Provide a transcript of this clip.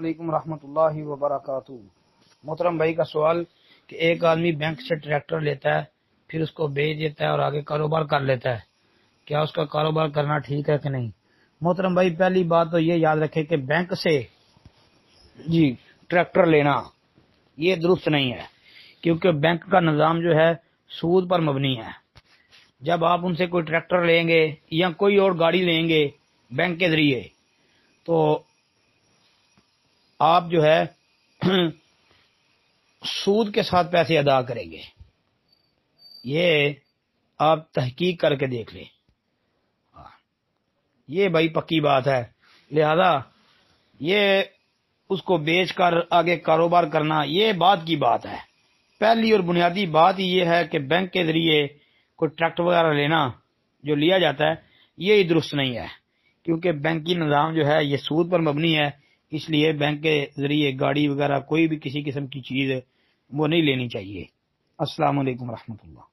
علیکم ورحمۃ اللہ وبرکاتہ۔ محترم بھائی کا سوال کہ ایک آدمی بینک سے ٹریکٹر لیتا ہے، پھر اس کو بیچ دیتا ہے اور آگے کاروبار کر لیتا ہے، کیا اس کا کاروبار کرنا ٹھیک ہے کہ نہیں؟ محترم بھائی، پہلی بات تو یہ یاد رکھے کہ بینک سے ٹریکٹر لینا یہ درست نہیں ہے، کیونکہ بینک کا نظام جو ہے سود پر مبنی ہے۔ جب آپ ان سے کوئی ٹریکٹر لیں گے یا کوئی اور گاڑی لیں گے بینک کے ذریعے، تو آپ جو ہے سود کے ساتھ پیسے ادا کریں گے۔ یہ آپ تحقیق کر کے دیکھ لیں، یہ بھائی پکی بات ہے۔ لہذا یہ اس کو بیچ کر آگے کاروبار کرنا یہ بات کی بات ہے۔ پہلی اور بنیادی بات یہ ہے کہ بینک کے ذریعے کوئی ٹریکٹر وغیرہ لینا جو لیا جاتا ہے یہ درست نہیں ہے، کیونکہ بینکی نظام جو ہے یہ سود پر مبنی ہے۔ اس لیے بینک کے ذریعے گاڑی وغیرہ کوئی بھی کسی قسم کی چیز وہ نہیں لینی چاہیے۔ السلام علیکم ورحمۃ اللہ۔